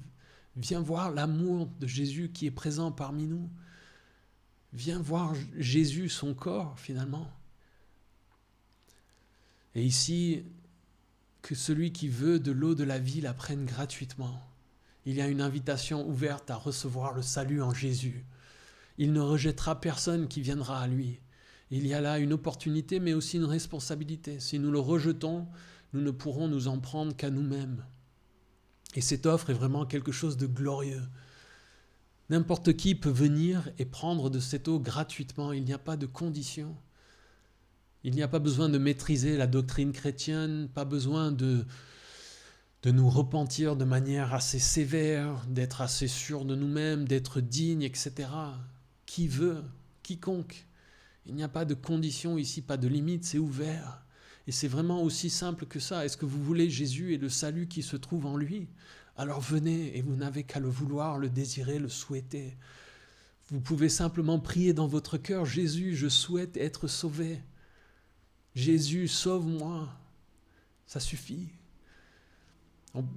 Viens voir l'amour de Jésus qui est présent parmi nous. Viens voir Jésus, son corps, finalement. Et ici, que celui qui veut de l'eau de la vie la prenne gratuitement. Il y a une invitation ouverte à recevoir le salut en Jésus. Il ne rejettera personne qui viendra à lui. Il y a là une opportunité, mais aussi une responsabilité. Si nous le rejetons, nous ne pourrons nous en prendre qu'à nous-mêmes. Et cette offre est vraiment quelque chose de glorieux. N'importe qui peut venir et prendre de cette eau gratuitement. Il n'y a pas de condition. Il n'y a pas besoin de maîtriser la doctrine chrétienne, pas besoin de nous repentir de manière assez sévère, d'être assez sûr de nous-mêmes, d'être digne, etc. Qui veut, quiconque. Il n'y a pas de condition ici, pas de limite, c'est ouvert. Et c'est vraiment aussi simple que ça. Est-ce que vous voulez Jésus et le salut qui se trouve en lui? Alors venez, et vous n'avez qu'à le vouloir, le désirer, le souhaiter. Vous pouvez simplement prier dans votre cœur, Jésus, je souhaite être sauvé. Jésus, sauve-moi. Ça suffit.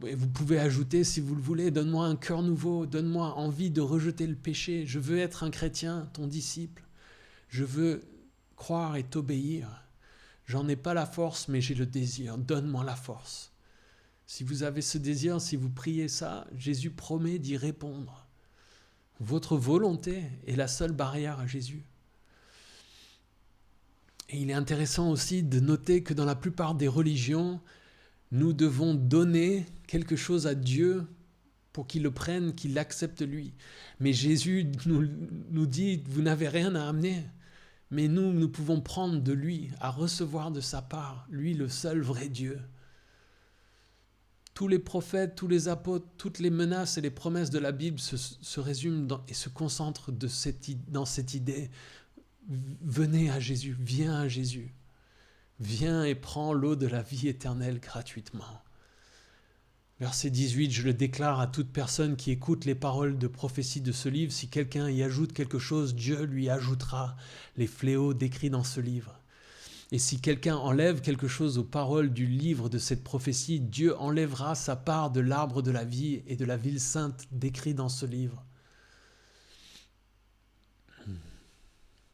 Et vous pouvez ajouter, si vous le voulez, donne-moi un cœur nouveau, donne-moi envie de rejeter le péché. Je veux être un chrétien, ton disciple. Je veux croire et t'obéir. J'en ai pas la force, mais j'ai le désir. Donne-moi la force. Si vous avez ce désir, si vous priez ça, Jésus promet d'y répondre. Votre volonté est la seule barrière à Jésus. Et il est intéressant aussi de noter que dans la plupart des religions, nous devons donner quelque chose à Dieu pour qu'il le prenne, qu'il l'accepte lui. Mais Jésus nous dit, vous n'avez rien à amener. Mais nous pouvons prendre de lui, à recevoir de sa part, lui le seul vrai Dieu. Tous les prophètes, tous les apôtres, toutes les menaces et les promesses de la Bible se résument et se concentrent dans cette idée. Venez à Jésus, viens à Jésus. Viens et prends l'eau de la vie éternelle gratuitement. Verset 18, je le déclare à toute personne qui écoute les paroles de prophétie de ce livre. Si quelqu'un y ajoute quelque chose, Dieu lui ajoutera les fléaux décrits dans ce livre. Et si quelqu'un enlève quelque chose aux paroles du livre de cette prophétie, Dieu enlèvera sa part de l'arbre de la vie et de la ville sainte décrits dans ce livre.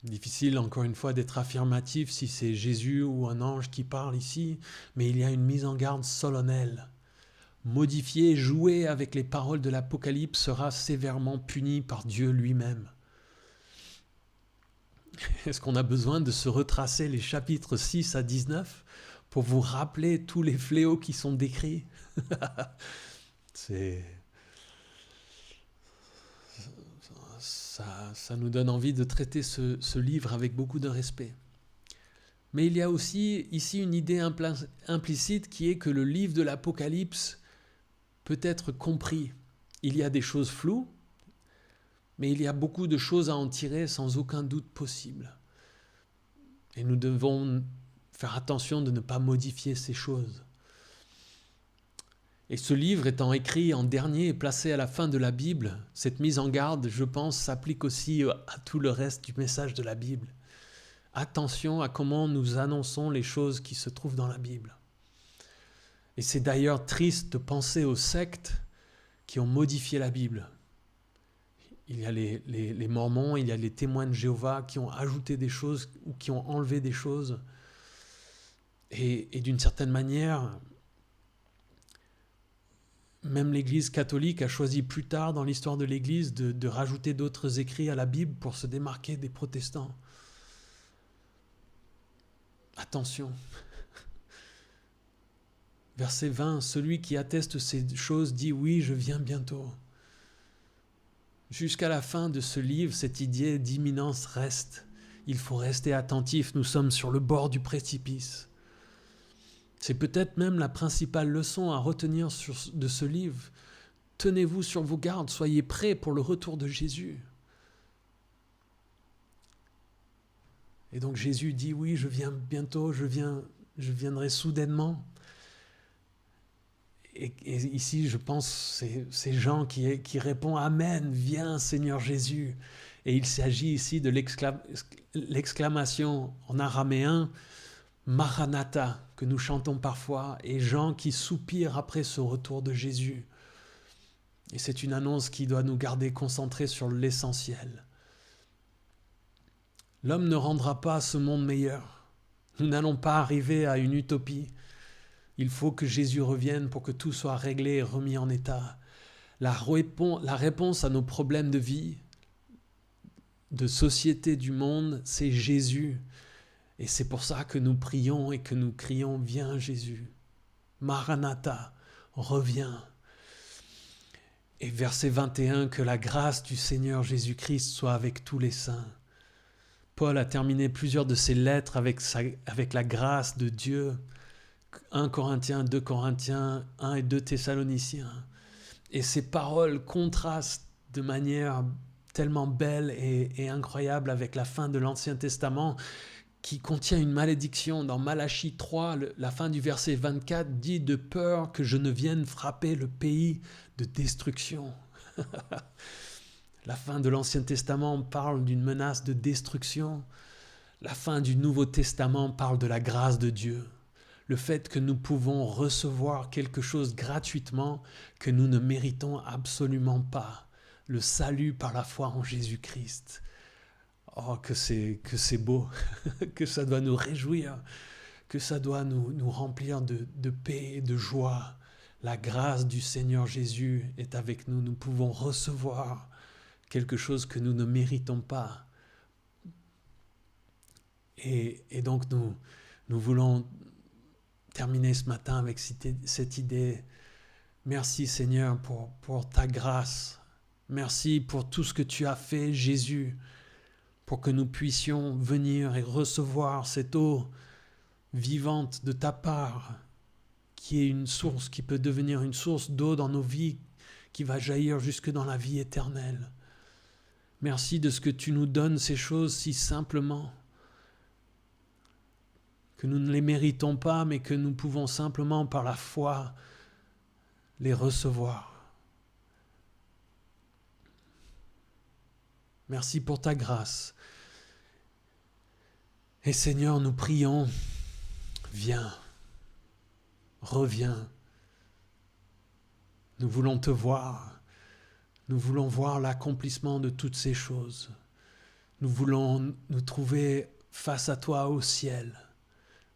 Difficile, encore une fois, d'être affirmatif si c'est Jésus ou un ange qui parle ici, mais il y a une mise en garde solennelle. Modifier, jouer avec les paroles de l'Apocalypse sera sévèrement puni par Dieu lui-même. Est-ce qu'on a besoin de se retracer les chapitres 6 à 19 pour vous rappeler tous les fléaux qui sont décrits? Ça nous donne envie de traiter ce livre avec beaucoup de respect. Mais il y a aussi ici une idée implicite qui est que le livre de l'Apocalypse peut être compris. Il y a des choses floues, mais il y a beaucoup de choses à en tirer sans aucun doute possible. Et nous devons faire attention de ne pas modifier ces choses. Et ce livre étant écrit en dernier et placé à la fin de la Bible, cette mise en garde, je pense, s'applique aussi à tout le reste du message de la Bible. Attention à comment nous annonçons les choses qui se trouvent dans la Bible. Et c'est d'ailleurs triste de penser aux sectes qui ont modifié la Bible. Il y a les Mormons, il y a les témoins de Jéhovah qui ont ajouté des choses ou qui ont enlevé des choses. Et d'une certaine manière, même l'Église catholique a choisi plus tard dans l'histoire de l'Église de rajouter d'autres écrits à la Bible pour se démarquer des protestants. Attention. Verset 20, celui qui atteste ces choses dit « Oui, je viens bientôt ». Jusqu'à la fin de ce livre, cette idée d'imminence reste. Il faut rester attentif, nous sommes sur le bord du précipice. C'est peut-être même la principale leçon à retenir de ce livre. Tenez-vous sur vos gardes, soyez prêts pour le retour de Jésus. Et donc Jésus dit « Oui, je viens bientôt, je viendrai soudainement ». Et ici, je pense, c'est Jean qui répond « Amen, viens Seigneur Jésus ». Et il s'agit ici de l'exclamation en araméen « Maranatha » que nous chantons parfois, et Jean qui soupire après ce retour de Jésus. Et c'est une annonce qui doit nous garder concentrés sur l'essentiel. L'homme ne rendra pas ce monde meilleur. Nous n'allons pas arriver à une utopie. Il faut que Jésus revienne pour que tout soit réglé et remis en état. La réponse à nos problèmes de vie, de société du monde, c'est Jésus. Et c'est pour ça que nous prions et que nous crions « Viens Jésus ». Maranatha, reviens. Et verset 21, que la grâce du Seigneur Jésus-Christ soit avec tous les saints. Paul a terminé plusieurs de ses lettres avec la grâce de Dieu. 1 Corinthiens, 2 Corinthiens, 1 et 2 Thessaloniciens. Et ces paroles contrastent de manière tellement belle et incroyable avec la fin de l'Ancien Testament qui contient une malédiction. Dans Malachie 3, la fin du verset 24 dit « De peur que je ne vienne frapper le pays de destruction ». La fin de l'Ancien Testament parle d'une menace de destruction. La fin du Nouveau Testament parle de la grâce de Dieu. Le fait que nous pouvons recevoir quelque chose gratuitement que nous ne méritons absolument pas. Le salut par la foi en Jésus-Christ. Oh, que c'est beau, que ça doit nous réjouir, que ça doit nous remplir de paix et de joie. La grâce du Seigneur Jésus est avec nous. Nous pouvons recevoir quelque chose que nous ne méritons pas. Et donc nous voulons terminer ce matin avec cette idée. Merci Seigneur pour ta grâce. Merci pour tout ce que tu as fait, Jésus, pour que nous puissions venir et recevoir cette eau vivante de ta part, qui est une source, qui peut devenir une source d'eau dans nos vies, qui va jaillir jusque dans la vie éternelle. Merci de ce que tu nous donnes ces choses si simplement, que nous ne les méritons pas, mais que nous pouvons simplement par la foi les recevoir. Merci pour ta grâce. Et Seigneur, nous prions, viens, reviens. Nous voulons te voir. Nous voulons voir l'accomplissement de toutes ces choses. Nous voulons nous trouver face à toi au ciel.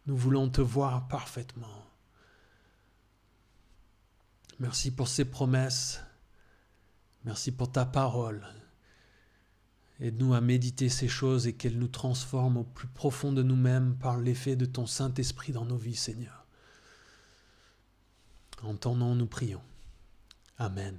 Nous voulons te voir parfaitement. Merci pour ces promesses. Merci pour ta parole. Aide-nous à méditer ces choses et qu'elles nous transforment au plus profond de nous-mêmes par l'effet de ton Saint-Esprit dans nos vies, Seigneur. En ton nom, nous prions. Amen.